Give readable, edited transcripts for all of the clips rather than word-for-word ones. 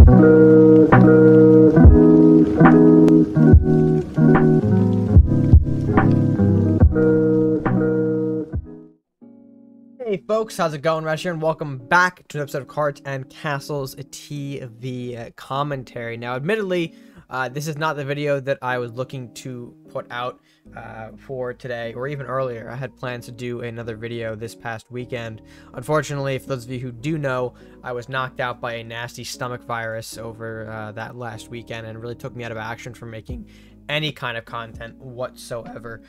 Hey folks, how's it going? Rash here, and welcome back to an episode of Cards and Castles TV commentary. Now, admittedly, this is not the video that I was looking to put out for today, or even earlier. I had plans to do another video this past weekend. Unfortunately, for those of you who do know, I was knocked out by a nasty stomach virus over that last weekend, and it really took me out of action from making any kind of content whatsoever.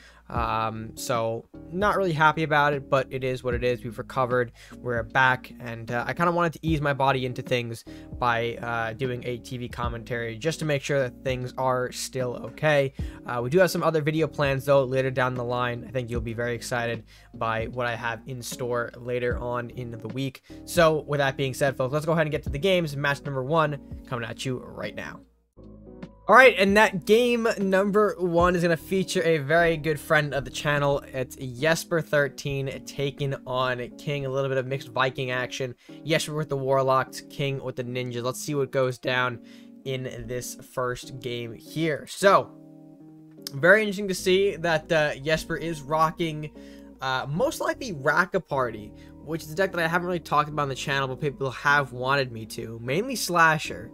So not really happy about it, but it is what it is. We've recovered, we're back, and I kind of wanted to ease my body into things by doing a TV commentary just to make sure that things are still okay. We do have some other video plans though later down the line. I think you'll be very excited by what I have in store later on in the week. So with that being said, folks, let's go ahead and get to the games. Match number 1 coming at you right now. Alright, and that game number 1 is going to feature a very good friend of the channel. It's Jesper 13 taking on King. A little bit of mixed Viking action. Jesper with the Warlocks, King with the Ninjas. Let's see what goes down in this first game here. So, very interesting to see that Jesper is rocking most likely Raka Party, which is a deck that I haven't really talked about on the channel, but people have wanted me to. Mainly Slasher.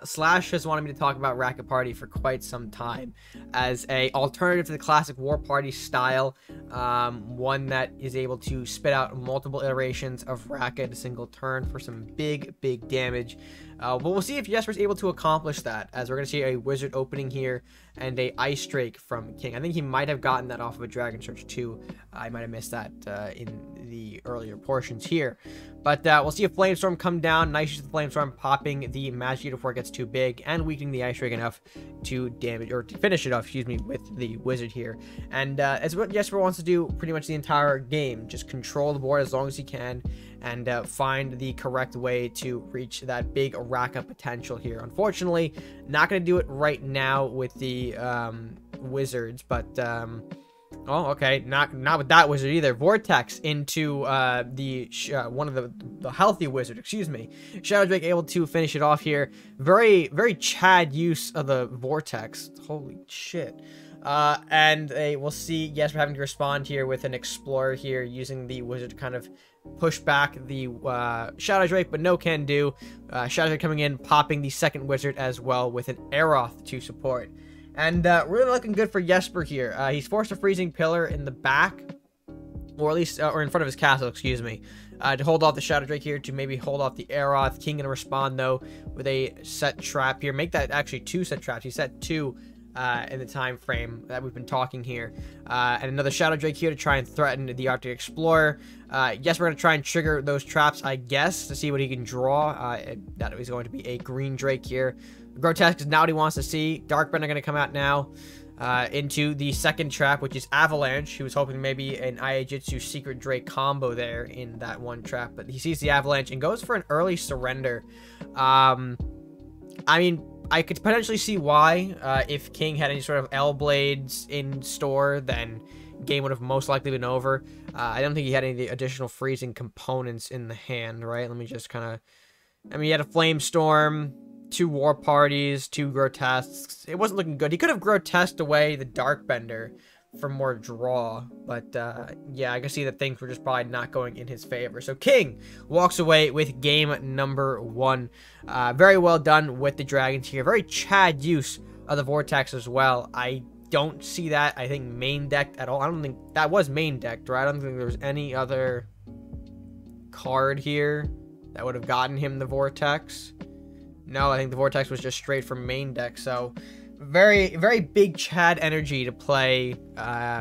Slash has wanted me to talk about Raka Party for quite some time as a alternative to the classic War Party style, one that is able to spit out multiple iterations of Raka in a single turn for some big damage. But we'll see if Jesper's able to accomplish that, as we're going to see a Wizard opening here and a Ice Drake from King. I think he might have gotten that off of a Dragon Search too. I might have missed that in the earlier portions here. But we'll see a Flamestorm come down. Nice use of the Flamestorm, popping the Magic before it gets too big, and weakening the Ice Drake enough to damage, or to finish it off, excuse me, with the Wizard here. And it's what Jesper wants to do pretty much the entire game. Just control the board as long as he can, and find the correct way to reach that big Raka potential here. Unfortunately, not going to do it right now with the Wizards, but oh, okay, not with that Wizard either. Vortex into one of the healthy Wizard, excuse me. Shadow Drake able to finish it off here. Very Chad use of the Vortex. Holy shit. And we'll see Jesper having to respond here with an Explorer here, using the Wizard to kind of push back the Shadow Drake, but no can do. Shadow Drake coming in, popping the second Wizard as well with an Aeroth to support. And really looking good for Jesper here. He's forced a Freezing Pillar in the back, or at least, or in front of his castle, excuse me, to hold off the Shadow Drake here, to maybe hold off the Aeroth. King gonna respond though with a set trap here. Make that actually 2 set traps. He set 2 in the time frame that we've been talking here, and another Shadow Drake here to try and threaten the Arctic Explorer. Yes, we're going to try and trigger those traps, I guess, to see what he can draw. That is going to be a green Drake here. Grotesque is now what he wants to see. Darkbender going to come out now into the second trap, which is Avalanche. He was hoping maybe an Iajitsu Secret Drake combo there in that one trap, but he sees the Avalanche and goes for an early surrender. I mean, I could potentially see why. If King had any sort of L-Blades in store, then game would have most likely been over. I don't think he had any of the additional freezing components in the hand, right? Let me just kind of... I mean, he had a Flamestorm, 2 War Parties, 2 Grotesques. It wasn't looking good. He could have Grotesqued away the Darkbender for more draw, but yeah, I can see that things were just probably not going in his favor. So King walks away with game number 1. Very well done with the Dragons here. Very Chad use of the Vortex as well. I don't see that, I think, main decked at all. I don't think that was main decked, right? I don't think there was any other card here that would have gotten him the Vortex. No, I think the Vortex was just straight from main deck. So very big Chad energy to play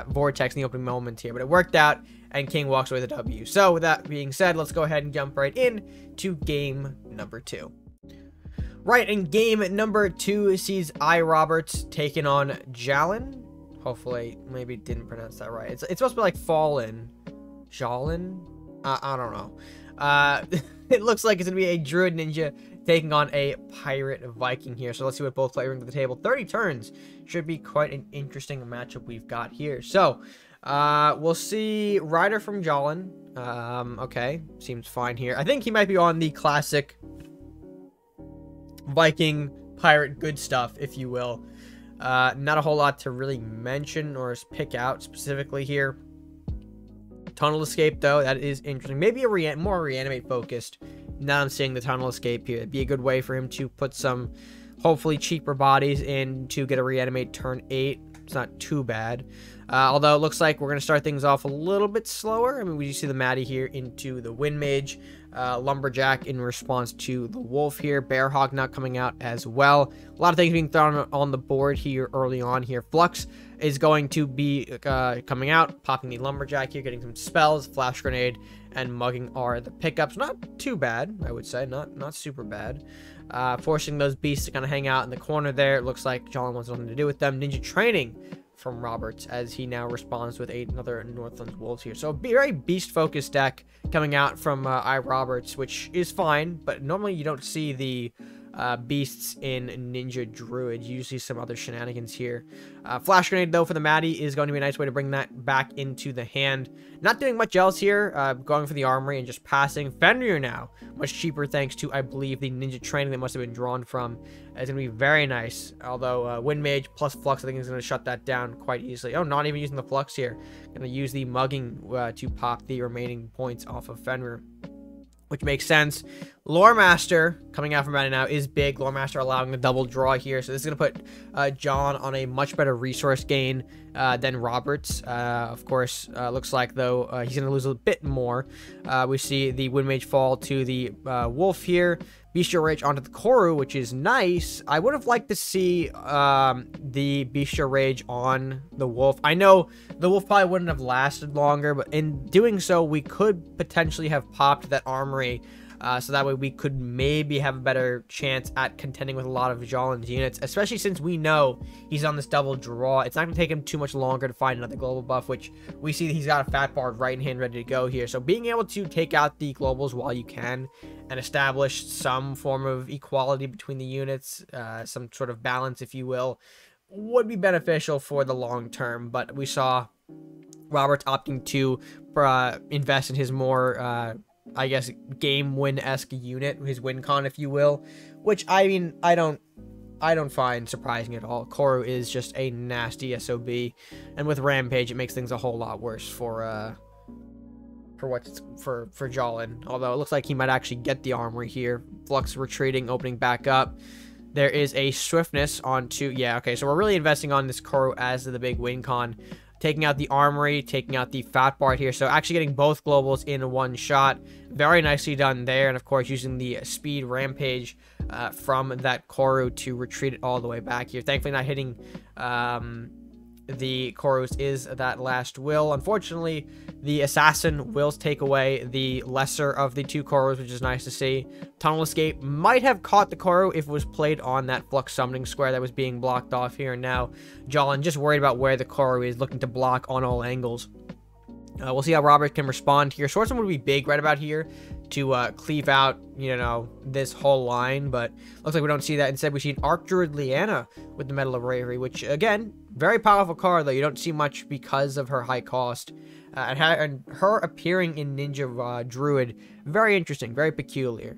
Vortex in the opening moment here, but it worked out, and King walks away with a W. So with that being said, let's go ahead and jump right in to game number 2. Right, and game number 2 sees I Roberts taking on Jalen. Hopefully, maybe didn't pronounce that right. It's supposed to be like Fallen. Jalen? I don't know. It looks like it's going to be a Druid Ninja taking on a Pirate Viking here. So let's see what both players bring to the table. 30 turns. Should be quite an interesting matchup we've got here. So, we'll see Rider from Jalen. Okay, seems fine here. I think he might be on the classic Viking pirate good stuff, if you will. Not a whole lot to really mention or pick out specifically here. Tunnel escape, though, that is interesting. Maybe a more reanimate focused. Now I'm seeing the tunnel escape here. It'd be a good way for him to put some hopefully cheaper bodies in to get a reanimate turn 8. It's not too bad. Although it looks like we're going to start things off a little bit slower. I mean, we see the Maddie here into the Wind Mage. Lumberjack in response to the Wolf here. Bearhawk not coming out as well. A lot of things being thrown on the board here early on here. Flux is going to be coming out, popping the Lumberjack here, getting some spells. Flash Grenade and Mugging are the pickups. Not too bad, I would say. Not super bad. Forcing those beasts to kind of hang out in the corner there. It looks like John wants nothing to do with them. Ninja Training from Roberts as he now responds with another Northlands Wolves here. So a very beast-focused deck coming out from Roberts, which is fine, but normally you don't see the beasts in Ninja Druid. You see some other shenanigans here. Flash Grenade, though, for the Maddie is going to be a nice way to bring that back into the hand. Not doing much else here. Going for the Armory and just passing. Fenrir now. Much cheaper thanks to, I believe, the Ninja Training that must have been drawn from. It's going to be very nice. Although, Wind Mage plus Flux, I think is going to shut that down quite easily. Oh, not even using the Flux here. Going to use the Mugging to pop the remaining points off of Fenrir, which makes sense. RedMaster coming out from Maddie now is big. RedMaster allowing the double draw here. So this is going to put John on a much better resource gain than Roberts. Of course, looks like, though, he's going to lose a bit more. We see the Wind Mage fall to the Wolf here. Bestial Rage onto the Koru, which is nice. I would have liked to see the Bestial Rage on the Wolf. I know the Wolf probably wouldn't have lasted longer, but in doing so, we could potentially have popped that Armory. So that way we could maybe have a better chance at contending with a lot of Jalen's units, especially since we know he's on this double draw. It's not going to take him too much longer to find another global buff, which we see that he's got a fat bard right in hand ready to go here. So being able to take out the globals while you can and establish some form of equality between the units, some sort of balance, if you will, would be beneficial for the long term. But we saw Roberts opting to invest in his more I guess game win-esque unit, his win con, if you will, which I mean I don't find surprising at all. Koru is just a nasty SOB, and with Rampage it makes things a whole lot worse for Jalen. Although it looks like he might actually get the Armory here. Flux retreating, opening back up. There is a swiftness onto, yeah, okay, so we're really investing on this Koru as the big win con. Taking out the Armory, taking out the Fat Bard here. So actually getting both globals in one shot. Very nicely done there. And of course, using the Speed Rampage from that Koru to retreat it all the way back here. Thankfully not hitting the Korus is that last will. Unfortunately, the Assassin wills take away the lesser of the two Korus, which is nice to see. Tunnel Escape might have caught the Koru if it was played on that Flux Summoning Square that was being blocked off here. And now Jalen just worried about where the Koru is, looking to block on all angles. We'll see how Robert can respond here. Swordsman would be big right about here to cleave out, you know, this whole line, but looks like we don't see that. Instead, we see an Arc Druid Leanna with the Medal of Bravery, which, again, very powerful card, though. You don't see much because of her high cost. And her appearing in Ninja Druid, very interesting, very peculiar.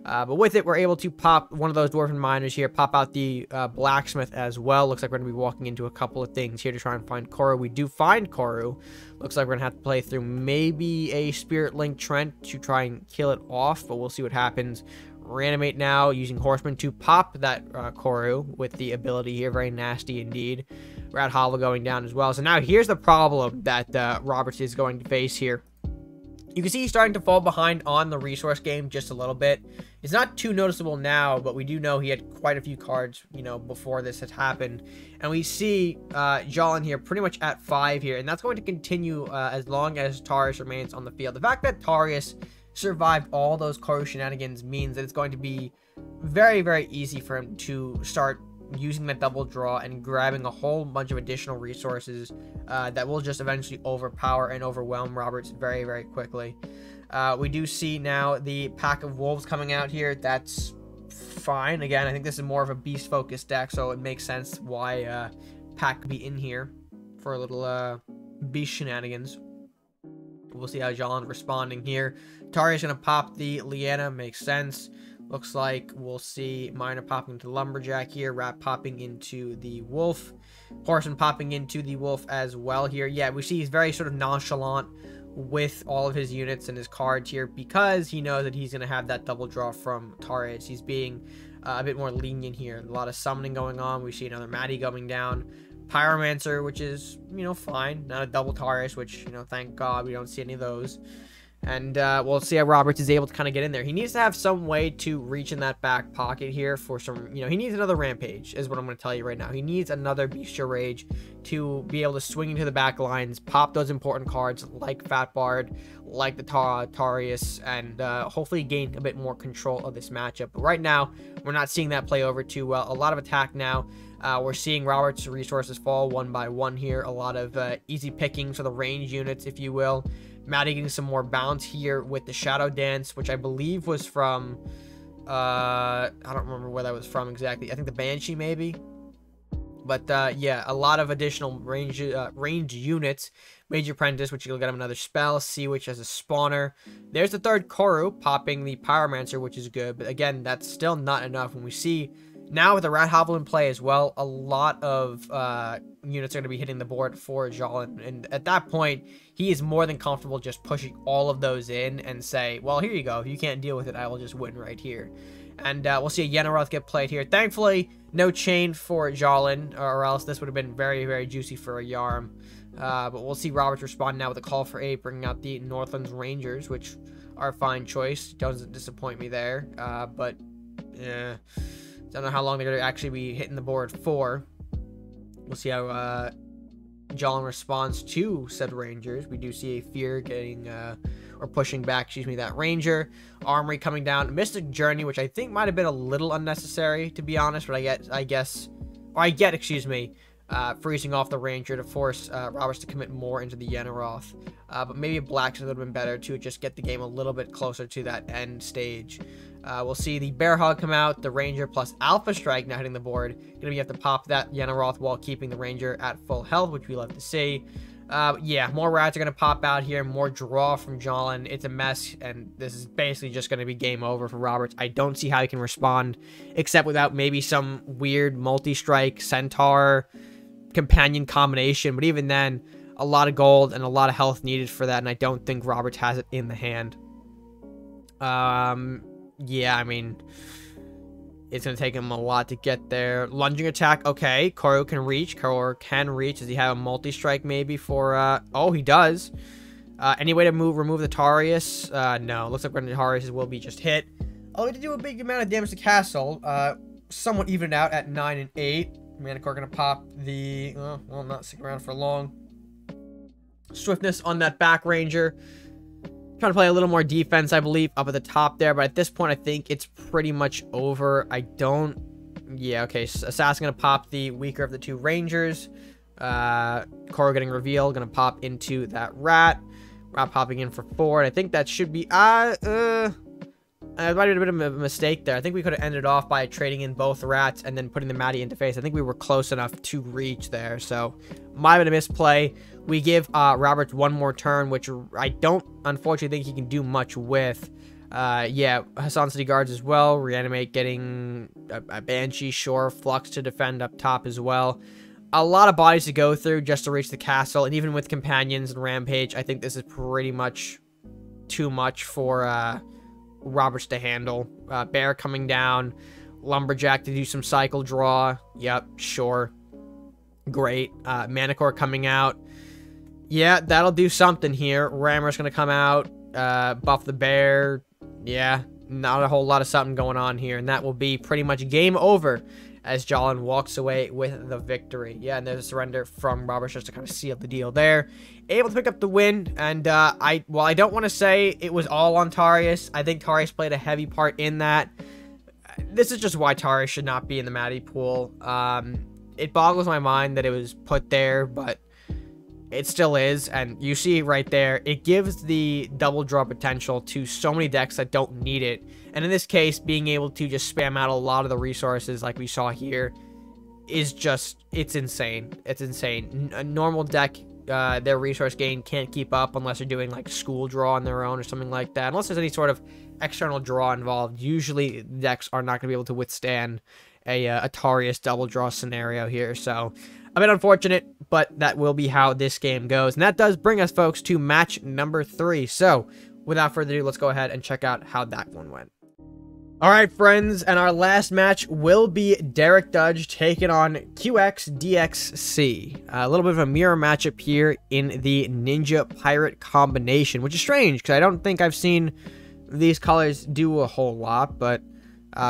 But with it, we're able to pop one of those Dwarven Miners here, pop out the Blacksmith as well. Looks like we're going to be walking into a couple of things here to try and find Koru. We do find Koru. Looks like we're going to have to play through maybe a Spirit Link Trent to try and kill it off, but we'll see what happens. Reanimate now, using Horseman to pop that Koru with the ability here. Very nasty indeed. Rat Hollow going down as well. So now here's the problem that Roberts is going to face here. You can see he's starting to fall behind on the resource game just a little bit. It's not too noticeable now, but we do know he had quite a few cards, you know, before this had happened. And we see Jalen here pretty much at 5 here, and that's going to continue as long as Tarius remains on the field. The fact that Tarius survived all those Koru shenanigans means that it's going to be very, very easy for him to start using that double draw and grabbing a whole bunch of additional resources that will just eventually overpower and overwhelm Roberts very, very quickly. We do see now the Pack of Wolves coming out here. That's fine. Again, I think this is more of a beast-focused deck, so it makes sense why Pack could be in here for a little beast shenanigans. We'll see how Jalen's responding here. Tari's going to pop the Leanna. Makes sense. Looks like we'll see Miner popping into Lumberjack here, Rat popping into the Wolf, Horseman popping into the Wolf as well here. Yeah, we see he's very sort of nonchalant with all of his units and his cards here because he knows that he's going to have that double draw from Tarius. He's being a bit more lenient here. A lot of summoning going on. We see another Maddie going down. Pyromancer, which is, you know, fine. Not a double Tarius, which, you know, thank God we don't see any of those. And we'll see how Roberts is able to kind of get in there. He needs to have some way to reach in that back pocket here for some, you know, he needs another Rampage is what I'm going to tell you right now. He needs another Bestial Rage to be able to swing into the back lines, pop those important cards like Fat Bard, like the Tarius, and hopefully gain a bit more control of this matchup. But right now, we're not seeing that play over too well. A lot of attack now. We're seeing Roberts' resources fall one by one here. A lot of easy pickings for the range units, if you will. Maddie getting some more bounce here with the Shadow Dance, which I believe was from, I don't remember where that was from exactly. I think the Banshee maybe. But yeah, a lot of additional range units. Major Apprentice, which you'll get him another spell. Sea Witch as a spawner. There's the third Koru popping the Pyromancer, which is good. But again, that's still not enough. When we see now with the Rat Hovel in play as well, a lot of units are going to be hitting the board for Jolin. And at that point, he is more than comfortable just pushing all of those in and say, well, here you go. If you can't deal with it, I will just win right here. And we'll see a Yenaroth get played here. Thankfully, no chain for Jolin, or else this would have been very, very juicy for a Yarm. But we'll see Roberts respond now with a call for aid, bringing out the Northlands Rangers, which are a fine choice. Doesn't disappoint me there. But, yeah, don't know how long they're going to actually be hitting the board for. We'll see how Jolin responds to said Rangers. We do see a Fear getting, or pushing back, excuse me, that Ranger. Armory coming down. Mystic Journey, which I think might have been a little unnecessary, to be honest. But I get, excuse me, freezing off the Ranger to force Roberts to commit more into the Yenaroth. But maybe a Blacksmith would have been better to just get the game a little bit closer to that end stage. We'll see the Bear Hog come out, the Ranger plus Alpha Strike now hitting the board. Gonna be have to pop that Yenaroth while keeping the Ranger at full health, which we love to see. Yeah, more rats are gonna pop out here, more draw from Jolin. It's a mess, and this is basically just gonna be game over for Roberts. I don't see how he can respond, except without maybe some weird multi-strike Centaur companion combination. But even then, a lot of gold and a lot of health needed for that, and I don't think Roberts has it in the hand. Yeah, I mean, it's going to take him a lot to get there. Lunging attack, okay. Koru can reach. Does he have a multi-strike maybe for, oh, he does. Any way to remove the Tarius? No. Looks like the Tarius will be just hit. Oh, we did do a big amount of damage to Castle. Somewhat evened out at 9 and 8. Manticore going to pop the, well, not sticking around for long. Swiftness on that back Ranger. Trying to play a little more defense, I believe, up at the top there. But at this point, I think it's pretty much over. Yeah, okay. Assassin going to pop the weaker of the two Rangers. Koru getting revealed. Going to pop into that Rat. Rat popping in for 4. And I think that should be... It might have been a bit of a mistake there. I think we could have ended off by trading in both Rats and then putting the Maddie into face. I think we were close enough to reach there. So, might have been a misplay. We give Roberts one more turn, which I don't, unfortunately, think he can do much with. Yeah, Hassan City Guards as well. Reanimate getting a Banshee, sure. Flux to defend up top as well. A lot of bodies to go through just to reach the castle. And even with Companions and Rampage, I think this is pretty much too much for... Roberts to handle. Bear coming down. Lumberjack to do some cycle draw. Yep, sure. Great. Manticore coming out. Yeah, that'll do something here. Rammer's going to come out. Buff the bear. Yeah, not a whole lot of something going on here. And that will be pretty much game over as Jolin walks away with the victory. Yeah, and there's a surrender from Roberts just to kind of seal the deal there. Able to pick up the win, and while I don't want to say it was all on Tarius, I think Tarius played a heavy part in that. This is just why Tarius should not be in the Maddie pool. It boggles my mind that it was put there, but it still is, and you see right there, it gives the double draw potential to so many decks that don't need it. And in this case, being able to just spam out a lot of the resources like we saw here is just, it's insane. It's insane. A normal deck, their resource gain can't keep up unless they're doing like school draw on their own or something like that. Unless there's any sort of external draw involved. Usually decks are not going to be able to withstand a Atarius double draw scenario here. So a bit unfortunate, but that will be how this game goes. And that does bring us, folks, to match number 3. So without further ado, let's go ahead and check out how that one went. All right, friends, and our last match will be Derek Dudge taking on qxdxc. A little bit of a mirror matchup here in the Ninja Pirate combination, which is strange because I don't think I've seen these colors do a whole lot, but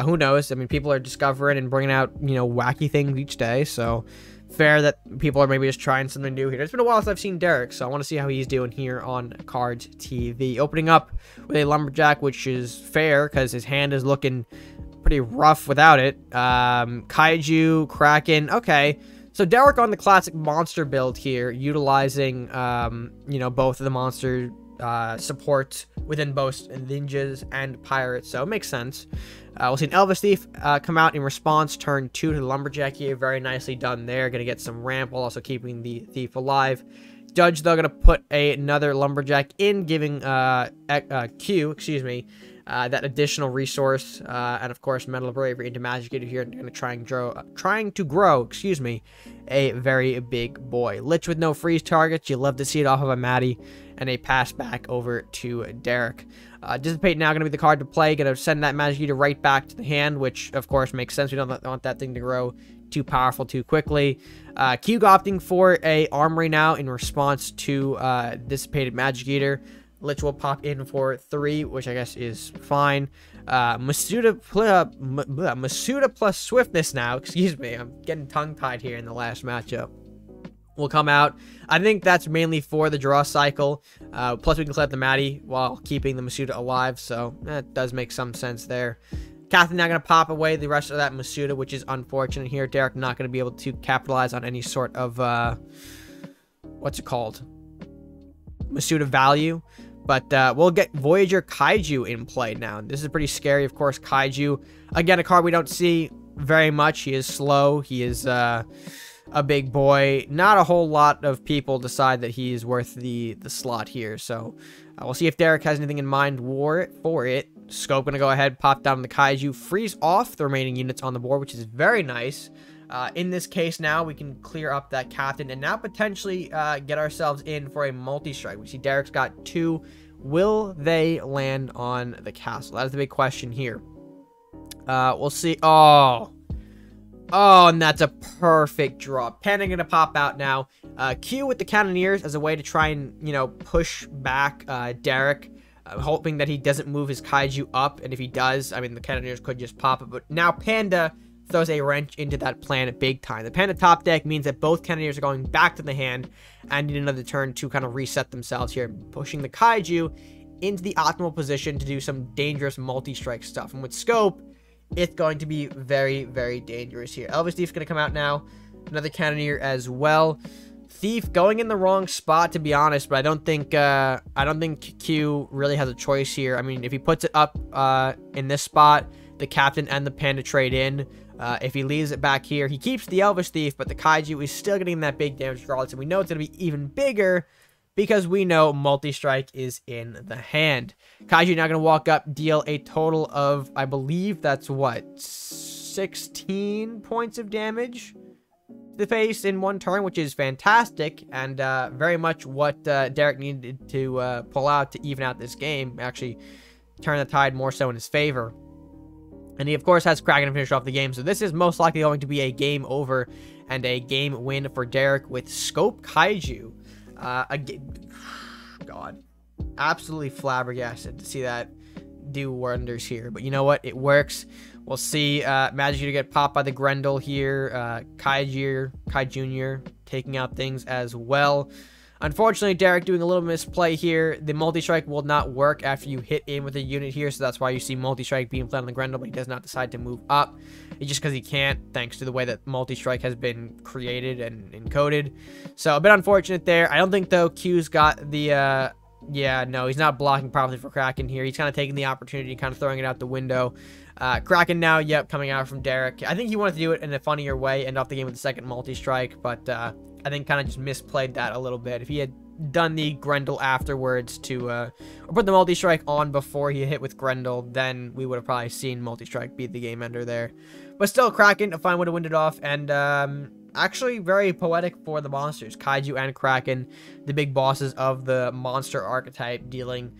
who knows? I mean, people are discovering and bringing out, you know, wacky things each day, so fair that people are maybe just trying something new here. It's been a while since I've seen Derek, so I want to see how he's doing here on Cards TV. Opening up with a Lumberjack, which is fair because his hand is looking pretty rough without it. Kaiju, Kraken, okay. So Derek on the classic monster build here, utilizing, you know, both of the monster support within both ninjas and pirates, so it makes sense. We'll see an Elvis Thief come out in response, turn 2 to the Lumberjack here. Very nicely done there. Going to get some ramp while also keeping the Thief alive. Dudge, though, going to put another Lumberjack in, giving Q, excuse me, that additional resource. And, of course, Metal of Bravery into Magic Eater here. Going to trying to grow, excuse me, a very big boy. Lich with no freeze targets. You love to see it off of a Maddie. And a pass back over to Derek. Dissipate now going to be the card to play. Going to send that Magic Eater right back to the hand, which, of course, makes sense. We don't want that thing to grow too powerful too quickly. Q opting for a Armory now in response to Dissipated Magic Eater. Lich will pop in for 3, which I guess is fine. Masuda plus Swiftness now. Excuse me. I'm getting tongue-tied here in the last matchup. Will come out. I think that's mainly for the draw cycle. Plus, we can collect the Maddie while keeping the Masuda alive, so that does make some sense there. Catherine now going to pop away the rest of that Masuda, which is unfortunate here. Derek not going to be able to capitalize on any sort of, what's it called? Masuda value. But we'll get Voyager Kaiju in play now. This is pretty scary, of course. Kaiju, again, a card we don't see very much. He is slow. He is a big boy. Not a whole lot of people decide that he is worth the slot here. So we'll see if Derek has anything in mind for it. Scope going to go ahead, pop down the Kaiju, freeze off the remaining units on the board, which is very nice. In this case now, we can clear up that captain and now potentially get ourselves in for a multi-strike. We see Derek's got 2. Will they land on the castle? That is the big question here. We'll see. Oh, and that's a perfect draw. Panda going to pop out now. Q with the Cannoneers as a way to try and, you know, push back Derek. Hoping that he doesn't move his Kaiju up. And if he does, I mean, the Cannoneers could just pop it. But now Panda throws a wrench into that plan big time. The Panda top deck means that both Cannoneers are going back to the hand and need another turn to kind of reset themselves here. Pushing the Kaiju into the optimal position to do some dangerous multi-strike stuff. And with Scope, it's going to be very, very dangerous here. Elvis Thief's going to come out now. Another Cannoneer as well. Thief going in the wrong spot, to be honest, but I don't think Q really has a choice here. I mean, if he puts it up in this spot, the Captain and the Panda trade in. If he leaves it back here, he keeps the Elvis Thief, but the Kaiju is still getting that big damage regardless, and we know it's going to be even bigger because we know multi-strike is in the hand. Kaiju now going to walk up, deal a total of, I believe that's what, 16 points of damage to the face in one turn, which is fantastic, and very much what Derek needed to pull out to even out this game, actually turn the tide more so in his favor. And he, of course, has Kraken to finish off the game, so this is most likely going to be a game over and a game win for Derek with Scope Kaiju. God, absolutely flabbergasted to see that do wonders here. But you know what? It works. We'll see Magic to get popped by the Grendel here. Kai Jr. taking out things as well. Unfortunately, Derek doing a little misplay here. The multi-strike will not work after you hit in with a unit here, so that's why you see multi-strike being played on the Grendel, but he does not decide to move up. It's just because he can't, thanks to the way that multi-strike has been created and encoded. So a bit unfortunate there. I don't think, though, Q's got the... yeah, no, he's not blocking properly for Kraken here. He's kind of taking the opportunity, kind of throwing it out the window. Kraken now, yep, coming out from Derek. I think he wanted to do it in a funnier way, end off the game with the second multi-strike, but... I think kind of just misplayed that a little bit. If he had done the Grendel afterwards to, or put the multi-strike on before he hit with Grendel, then we would have probably seen multi-strike be the game ender there. But still, Kraken, if I would have winded off, and actually very poetic for the monsters. Kaiju and Kraken, the big bosses of the monster archetype, dealing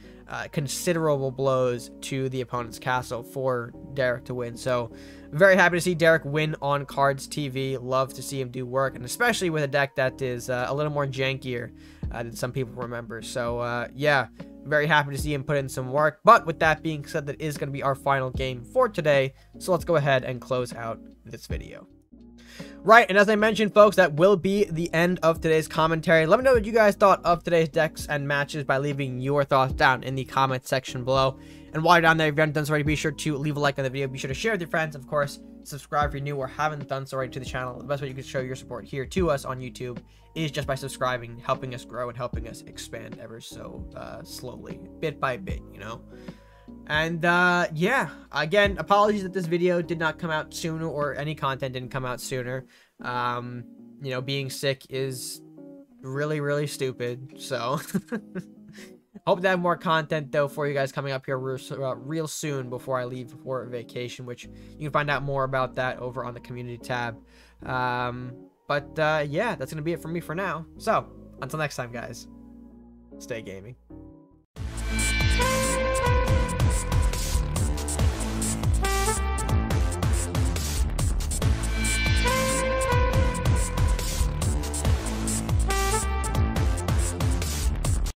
considerable blows to the opponent's castle for Derek to win. So very happy to see Derek win on Cards TV. Love to see him do work, and especially with a deck that is a little more jankier than some people remember. So yeah, very happy to see him put in some work. But with that being said, that is going to be our final game for today. So let's go ahead and close out this video. Right, and as I mentioned, folks, that will be the end of today's commentary. Let me know what you guys thought of today's decks and matches by leaving your thoughts down in the comment section below. And while you're down there, if you haven't done so already, be sure to leave a like on the video. Be sure to share with your friends. Of course, subscribe if you're new or haven't done so already to the channel. The best way you can show your support here to us on YouTube is just by subscribing, helping us grow and helping us expand ever so slowly, bit by bit, you know. And yeah, again, apologies that this video did not come out sooner, or any content didn't come out sooner. You know, being sick is really stupid, so hope to have more content though for you guys coming up here real soon before I leave for vacation, which you can find out more about that over on the community tab. But yeah, that's gonna be it for me for now. So until next time, guys, stay gaming.